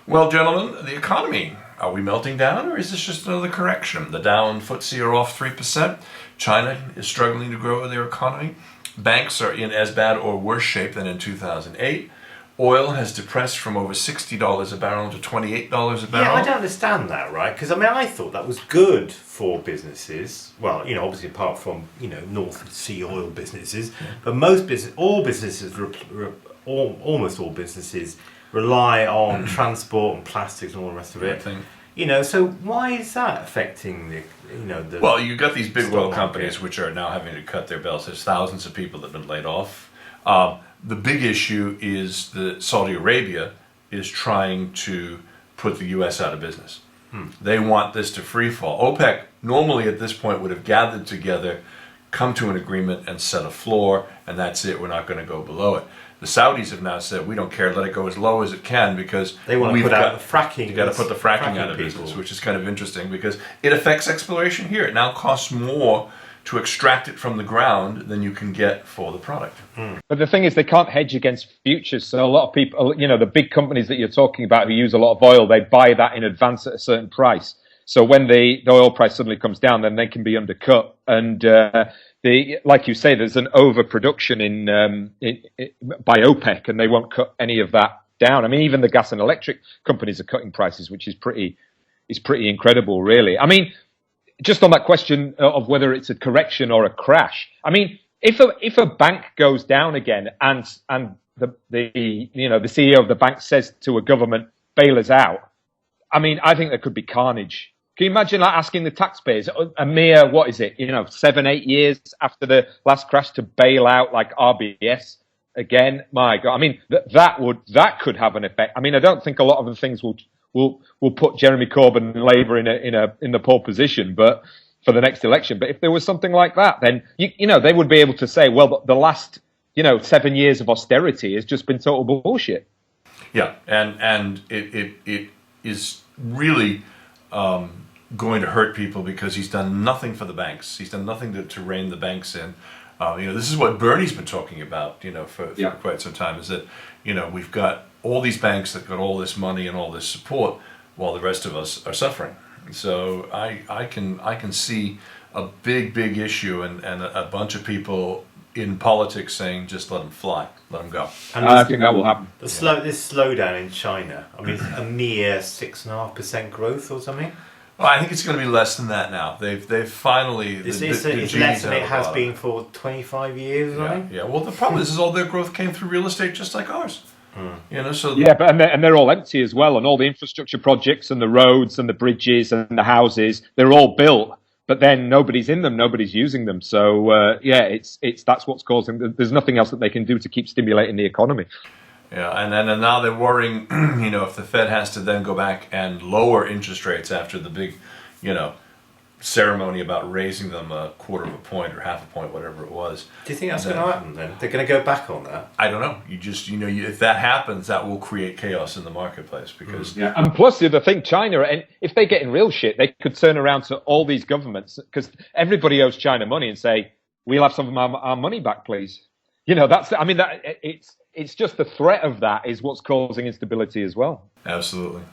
Well, gentlemen, the economy. Are we melting down, or is this just another correction? The Dow and FTSE are off 3%. China is struggling to grow their economy. Banks are in as bad or worse shape than in 2008. Oil has depressed from over $60 a barrel to $28 a barrel. Yeah, I don't understand that, right? Because I thought that was good for businesses. Well, obviously apart from North Sea oil businesses, but almost all businesses rely on transport and plastics and all the rest of it. So why is that affecting the Well, you've got these big oil stock companies market? which are now having to cut their belts. There's thousands of people that have been laid off. The big issue is that Saudi Arabia is trying to put the U.S. out of business. They want this to free fall. OPEC normally at this point would have gathered together, come to an agreement and set a floor, and that's it. We're not going to go below it. The Saudis have now said, we don't care, let it go as low as it can, because They want to put out the fracking. you got to put the fracking out of people. business, which is kind of interesting because it affects exploration here. It now costs more to extract it from the ground than you can get for the product. But the thing is, they can't hedge against futures. So a lot of people, the big companies that you're talking about who use a lot of oil, they buy that in advance at a certain price. So when the oil price suddenly comes down, then they can be undercut. And like you say, there's an overproduction by OPEC, and they won't cut any of that down. I mean, even the gas and electric companies are cutting prices, which is pretty incredible, really. I mean, just on that question of whether it's a correction or a crash. I mean, if a bank goes down again and the CEO of the bank says to a government, bail us out, I mean, I think there could be carnage. Can you imagine asking the taxpayers a mere, 7-8 years after the last crash to bail out like RBS again? My God, I mean, that could have an effect. I mean, I don't think a lot of the things will put Jeremy Corbyn and Labour in the pole position, but for the next election. But if there was something like that, then they would be able to say, well, the last 7 years of austerity has just been total bullshit. Yeah, and it is really going to hurt people because he's done nothing for the banks. He's done nothing to rein the banks in. This is what Bernie's been talking about, for quite some time, is that, we've got all these banks that got all this money and all this support while the rest of us are suffering. So I can see a big issue and a bunch of people in politics saying, just let them fly, let them go. And I think that will happen. This slowdown in China, I mean, it's a mere 6.5% growth or something. Well, I think it's going to be less than that now. They've finally. It's less than it has been for 25 years, I think. Yeah. Well, the problem is all their growth came through real estate, just like ours. So Yeah, but and they're all empty as well, and all the infrastructure projects and the roads and the bridges and the houses, they're all built, but then nobody's in them, nobody's using them. So it's that's what's causing. There's nothing else that they can do to keep stimulating the economy. Yeah, and now they're worrying, if the Fed has to then go back and lower interest rates after the big, ceremony about raising them a quarter of a point or half a point, whatever it was. Do you think that's going to happen then? They're going to go back on that? I don't know. You just, if that happens, that will create chaos in the marketplace because. Yeah, and plus the other thing, China, and if they get in real shit, they could turn around to all these governments because everybody owes China money and say, "We'll have some of our money back, please." It's just the threat of that is what's causing instability as well. Absolutely.